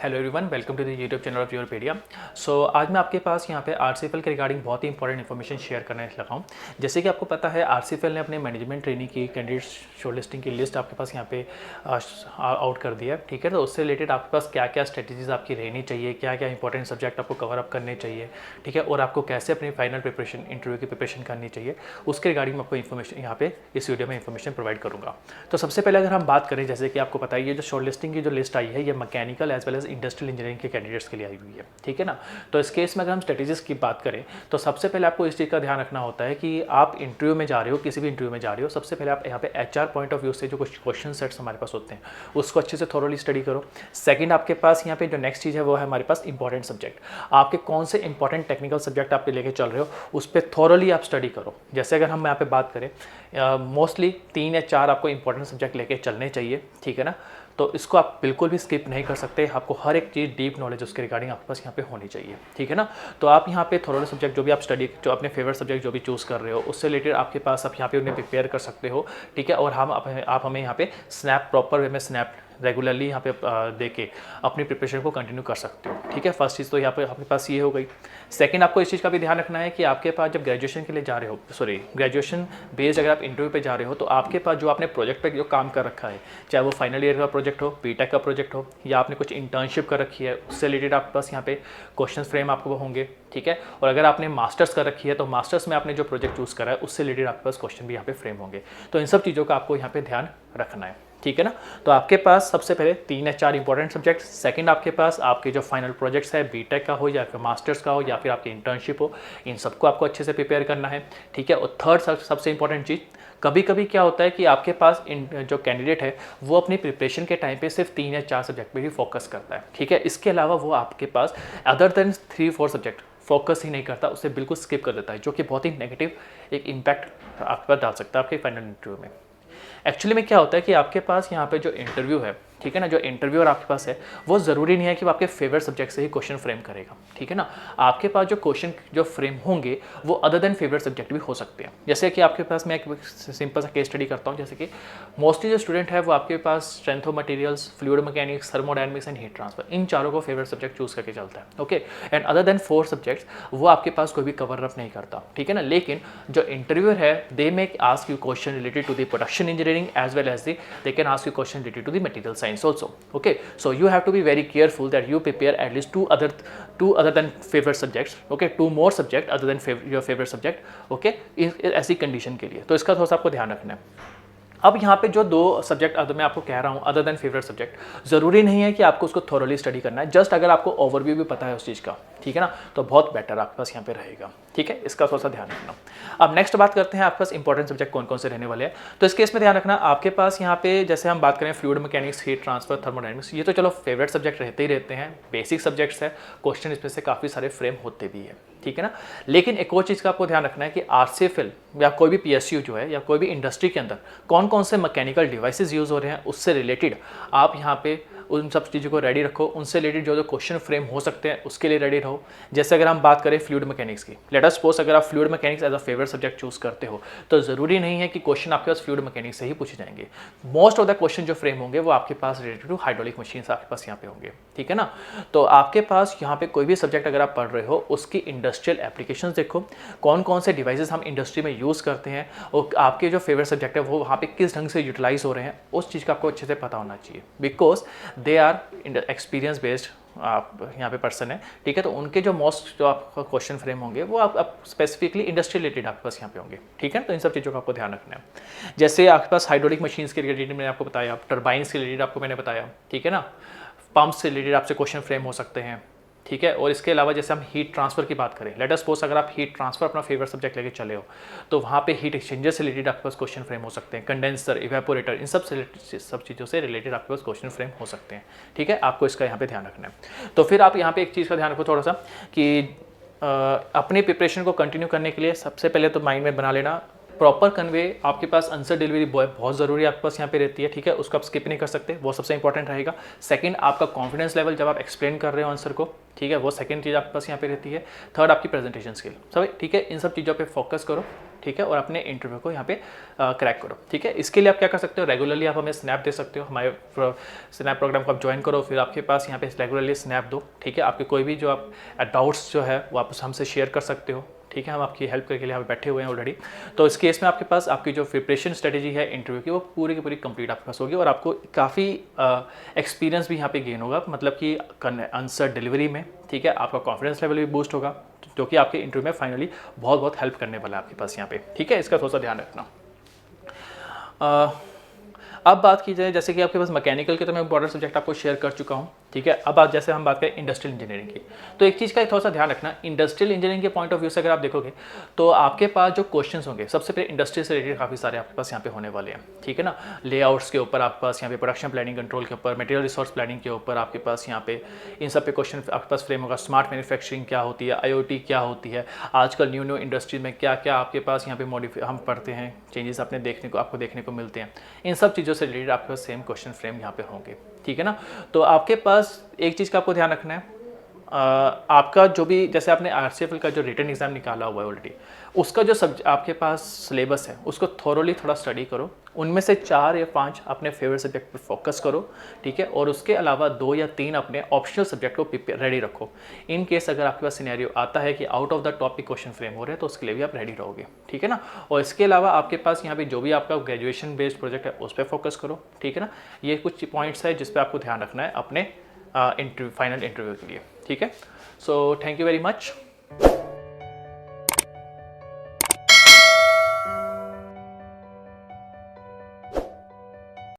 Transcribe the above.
Hello everyone, welcome to the YouTube channel of Yourpedia. आज मैं आपके पास यहाँ पे आरसीएफएल के रिगार्डिंग बहुत ही इंपॉर्टेंट इन्फॉर्मेशन शेयर करने लगा हूँ। जैसे कि आपको पता है आरसीएफएल ने अपने मैनेजमेंट ट्रेनिंग की कैंडिडेट शॉर्टलिस्टिंग की लिस्ट आपके पास यहाँ पे आउट कर दिया है। ठीक है, तो उससे रिलेटेड आपके पास क्या क्या स्ट्रेटेजीज आपकी रहनी चाहिए, क्या क्या इंपॉर्टेंट सब्जेक्ट आपको कवर अप करने चाहिए, ठीक है, और आपको कैसे अपनी फाइनल प्रिपरेशन इंटरव्यू की प्रिपरेशन करनी चाहिए, उसके रिगार्डिंग मैं आपको इन्फॉर्मेशन यहाँ पे इस वीडियो में इन्फॉर्मेशन प्रोवाइड करूँगा। तो सबसे पहले अगर हम बात करें, जैसे कि आपको पता है ये जो शॉर्टलिस्टिंग की जो लिस्ट आई है ये mechanical as well as industrial engineering के कैंडिडेट्स के लिए आई हुई है। ठीक है ना। तो इस केस में अगर हम स्ट्रेटेजीज की बात करें तो सबसे पहले आपको इस चीज़ का ध्यान रखना होता है कि आप इंटरव्यू में जा रहे हो, किसी भी इंटरव्यू में जा रहे हो, सबसे पहले आप यहाँ पे एचआर पॉइंट ऑफ व्यू से जो कुछ क्वेश्चन सेट्स हमारे पास होते हैं उसको अच्छे से थोरोली स्टडी करो। सेकंड, आपके पास यहाँ पे जो नेक्स्ट चीज़ है वो है हमारे पास इंपॉर्टेंट सब्जेक्ट। आपके कौन से इंपॉर्टेंट टेक्निकल सब्जेक्ट आप लेके चल रहे हो उस पर थोरोली आप स्टडी करो। जैसे अगर हम यहाँ पे बात करें मोस्टली 3 या 4 आपको इंपॉर्टेंट सब्जेक्ट लेके चलने चाहिए। ठीक है ना। तो इसको आप बिल्कुल भी स्किप नहीं कर सकते, आपको हर एक चीज़ डीप नॉलेज उसके रिगार्डिंग आपके पास यहाँ पे होनी चाहिए। ठीक है ना। तो आप यहाँ पे थोड़ा सब्जेक्ट जो भी आप स्टडी, जो अपने फेवरेट सब्जेक्ट जो भी चूज़ कर रहे हो उससे रिलेटेड आपके पास आप यहाँ पे उन्हें प्रिपेयर कर सकते हो। ठीक है। और आप हमें यहाँ पे स्नैप प्रॉपर वे में स्नैप रेगुलरली यहाँ पे दे के अपनी प्रिपरेशन को कंटिन्यू कर सकते हो। ठीक है। फर्स्ट चीज़ तो यहाँ पे आपके पास ये हो गई। सेकंड, आपको इस चीज़ का भी ध्यान रखना है कि आपके पास जब ग्रेजुएशन के लिए जा रहे हो, ग्रेजुएशन बेस्ड अगर आप इंटरव्यू पे जा रहे हो तो आपके पास जो आपने प्रोजेक्ट पे जो काम कर रखा है, चाहे वो फाइनल ईयर का प्रोजेक्ट हो, बीटेक का प्रोजेक्ट हो, या आपने कुछ इंटर्नशिप कर रखी है, उससे रिलेटेड आपके पास यहाँ पे क्वेश्चन फ्रेम आपको होंगे। ठीक है। और अगर आपने मास्टर्स कर रखी है तो मास्टर्स में आपने जो प्रोजेक्ट चूज़ करा है उससे रिलेटेड आपके पास क्वेश्चन भी यहाँ पे फ्रेम होंगे। तो इन सब चीज़ों का आपको यहाँ पे ध्यान रखना है। ठीक है ना। तो आपके पास सबसे पहले 3 या 4 इंपॉर्टेंट सब्जेक्ट। सेकंड, आपके पास आपके जो फाइनल प्रोजेक्ट्स है, बीटेक का हो या फिर मास्टर्स का हो या फिर आपकी इंटर्नशिप हो, इन सबको आपको अच्छे से प्रिपेयर करना है। ठीक है। और थर्ड सबसे इंपॉर्टेंट चीज़, कभी कभी क्या होता है कि आपके पास जो कैंडिडेट है वो अपनी प्रिपरेशन के टाइम पे सिर्फ 3 या 4 सब्जेक्ट पे ही फोकस करता है। ठीक है। इसके अलावा वो आपके पास अदर देन 3-4 सब्जेक्ट फोकस ही नहीं करता, उसे बिल्कुल स्किप कर देता है, जो कि बहुत ही नेगेटिव एक इम्पैक्ट आपके पास डाल सकता है आपके फाइनल इंटरव्यू में। एक्चुअली में क्या होता है कि आपके पास यहाँ पे जो इंटरव्यू है, ठीक है ना, जो इंटरव्यूअर आपके पास है वो ज़रूरी नहीं है कि वो आपके फेवरेट सब्जेक्ट से ही क्वेश्चन फ्रेम करेगा। ठीक है ना। आपके पास जो क्वेश्चन जो फ्रेम होंगे वो अदर देन फेवरेट सब्जेक्ट भी हो सकते हैं। जैसे कि आपके पास मैं एक सिंपल सा केस स्टडी करता हूँ। जैसे कि मोस्टली जो स्टूडेंट है वो आपके पास strength of materials, fluid mechanics, thermodynamics and heat transfer, इन चारों को फेवरेट सब्जेक्ट चूज करके चलता है। Okay. And other than 4 subjects वो आपके पास कोई भी कवर अप नहीं करता। ठीक है ना। लेकिन जो इंटरव्यूअर है they make ask you question related to the production engineering as well as they can ask you question related to the material science also. Okay. So you have to be very careful that you prepare at least two other than favorite subjects. Okay, 2 more subject other than your favorite subject. Okay, ऐसी condition के लिए तो इसका थोड़ा सा आपको ध्यान रखना है। अब यहाँ पे जो 2 सब्जेक्ट अदर मैं आपको कह रहा हूँ अदर देन फेवरेट सब्जेक्ट, ज़रूरी नहीं है कि आपको उसको थोरोली स्टडी करना है। जस्ट अगर आपको ओवरव्यू भी पता है उस चीज़ का, ठीक है ना, तो बहुत बेटर आपके पास यहाँ पे रहेगा। ठीक है। इसका थोड़ा सा ध्यान रखना। अब नेक्स्ट बात करते हैं आपके पास इंपॉर्टेंट सब्जेक्ट कौन कौन से रहने वाले हैं। तो इस केस में ध्यान रखना आपके पास यहाँ पे, जैसे हम बात करें fluid mechanics, heat transfer, thermodynamics, ये तो चलो फेवरेट सब्जेक्ट रहते ही रहते हैं, बेसिक सब्जेक्ट्स है, क्वेश्चन इसमें से काफ़ी सारे फ्रेम होते भी है। ठीक है ना। लेकिन एक और चीज़ का आपको ध्यान रखना है कि आरसीएफएल या कोई भी पीएसयू जो है या कोई भी इंडस्ट्री के अंदर कौन कौन से मैकेनिकल डिवाइसेस यूज़ हो रहे हैं उससे रिलेटेड आप यहाँ पे उन सब चीज़ों को रेडी रखो। उनसे रिलेटेड जो जो क्वेश्चन फ्रेम हो सकते हैं उसके लिए रेडी रहो। जैसे अगर हम बात करें फ्लूइड मैकेनिक्स की, लेट अस सपोज अगर आप fluid mechanics as a favourite subject choose करते हो तो ज़रूरी नहीं है कि क्वेश्चन आपके पास फ्लूइड मैकेनिक्स से ही पूछे जाएंगे। मोस्ट ऑफ द क्वेश्चन जो फ्रेम होंगे वो आपके पास रिलेटेड टू हाइड्रोलिक मशीन्स आपके पास यहाँ पे होंगे। ठीक है ना। तो आपके पास यहाँ पे कोई भी सब्जेक्ट अगर आप पढ़ रहे हो उसकी इंडस्ट्रियल एप्लीकेशन देखो, कौन कौन से डिवाइसेस हम इंडस्ट्री में यूज़ करते हैं और आपके जो फेवरेट सब्जेक्ट है वो वहाँ पे किस ढंग से यूटिलाइज हो रहे हैं, उस चीज़ का आपको अच्छे से पता होना चाहिए। Because they are experience based आप यहाँ पे पर्सन है। ठीक है। तो उनके जो मोस्ट जो आपका क्वेश्चन फ्रेम होंगे वो आप स्पेसिफिकली इंडस्ट्री रिलेटेड आपके पास यहाँ पे होंगे। ठीक है। तो इन सब चीज़ों का आपको ध्यान रखना है। जैसे आपके पास हाइड्रोलिक मशीन्स के रिलेटेड मैंने आपको बताया, टर्बाइंस के रिलेटेड आपको मैंने बताया। ठीक है ना। पंप्स से रिलेटेड आपसे क्वेश्चन फ्रेम हो सकते हैं। ठीक है। और इसके अलावा जैसे हम हीट ट्रांसफर की बात करें, लेट अस सपोज अगर आप हीट ट्रांसफर अपना फेवरेट सब्जेक्ट लेके चले हो तो वहाँ पे हीट एक्सचेंजर से रिलेटेड आपके पास क्वेश्चन फ्रेम हो सकते हैं, कंडेंसर, इवेपोरेटर, इन सब चीज़ों से रिलेटेड आपके पास क्वेश्चन फ्रेम हो सकते हैं। ठीक है। आपको इसका यहाँ पे ध्यान रखना है। तो फिर आप यहाँ पे एक चीज़ का ध्यान रखो थोड़ा सा कि अपनी प्रिपरेशन को कंटिन्यू करने के लिए सबसे पहले तो माइंड में बना लेना प्रॉपर कन्वे आपके पास आंसर डिलीवरी बॉय बहुत ज़रूरी आपके पास यहाँ पे रहती है, ठीक है, उसको आप स्किप नहीं कर सकते, वो सबसे इंपॉर्टेंट रहेगा। सेकंड, आपका कॉन्फिडेंस लेवल जब आप एक्सप्लेन कर रहे हो आंसर को, ठीक है, वो सेकंड चीज़ आपके पास यहाँ पे रहती है। थर्ड, आपकी प्रेजेंटेशन स्किल, सब ठीक है, इन सब चीज़ों पे फोकस करो, ठीक है, और अपने इंटरव्यू को यहाँ पे क्रैक करो, ठीक है। इसके लिए आप क्या कर सकते हो, रेगुलरली आप हमें स्नैप दे सकते हो, हमारे स्नैप प्रोग्राम को आप ज्वाइन करो, फिर आपके पास यहाँ पे रेगुलरली स्नैप दो, ठीक है। आपके कोई भी जो आप डाउट्स जो है वो आप हमसे शेयर कर सकते हो, ठीक है, हम आपकी हेल्प करने के लिए यहाँ पे बैठे हुए हैं ऑलरेडी। तो इस केस में आपके पास आपकी जो प्रिपरेशन स्ट्रेटेजी है इंटरव्यू की, वो पूरी की पूरी कंप्लीट आपके पास होगी, और आपको काफ़ी एक्सपीरियंस भी यहाँ पे गेन होगा, मतलब कि आंसर डिलीवरी में, ठीक है। आपका कॉन्फिडेंस लेवल भी बूस्ट होगा, जो कि आपके इंटरव्यू में फाइनली बहुत बहुत हेल्प करने वाला है आपके पास यहाँ पे, ठीक है। इसका थोड़ा सा ध्यान रखना। अब बात की जाए, जैसे कि आपके पास मैकेनिकल के तो मैं इंपॉर्टेंट सब्जेक्ट आपको शेयर कर चुका हूँ, ठीक है। अब जैसे हम बात करें इंडस्ट्रियल इंजीनियरिंग की, तो एक चीज़ का थोड़ा सा ध्यान रखना, इंडस्ट्रियल इंजीनियरिंग के पॉइंट ऑफ व्यू से अगर आप देखोगे तो आपके पास जो क्वेश्चंस होंगे, सबसे पहले इंडस्ट्री से रिलेटेड काफ़ी सारे आपके पास यहाँ पे होने वाले हैं, ठीक है ना। लेआउट्स के ऊपर आपके पास यहाँ पे प्रोडक्शन प्लानिंग कंट्रोल के ऊपर, मटेरियल रिसोर्स प्लानिंग के ऊपर आपके पास यहाँ पे इन सब पे क्वेश्चन आपके पास फ्रेम होगा। स्मार्ट मैन्युफैक्चरिंग क्या होती है, IoT क्या होती है, आजकल न्यू इंडस्ट्रीज में क्या क्या आपके पास यहाँ पे हम पढ़ते हैं, चेंजेस आपको देखने को मिलते हैं, इन सब चीज़ों से रिलेटेड आपके पास सेम क्वेश्चन फ्रेम यहाँ पे होंगे, ठीक है ना। तो आपके पास एक चीज़ का आपको ध्यान रखना है, आपका जो भी, जैसे आपने RCFL का जो रिटन एग्जाम निकाला हुआ है ऑलरेडी, उसका जो आपके पास सिलेबस है उसको थोरोली थोड़ा स्टडी करो, उनमें से 4 या 5 अपने फेवरेट सब्जेक्ट पर फोकस करो, ठीक है, और उसके अलावा 2 या 3 अपने ऑप्शनल सब्जेक्ट को रेडी रखो। इन केस अगर आपके पास सिनेरियो आता है कि out of the topic question frame हो रहे हैं, तो उसके लिए भी आप रेडी रहोगे, ठीक है ना। और इसके अलावा आपके पास यहाँ पे जो भी आपका ग्रेजुएशन बेस्ड प्रोजेक्ट है उस पर फोकस करो, ठीक है ना। ये कुछ पॉइंट्स है जिस पर आपको ध्यान रखना है अपने फाइनल इंटरव्यू के लिए, ठीक है। So thank you very much.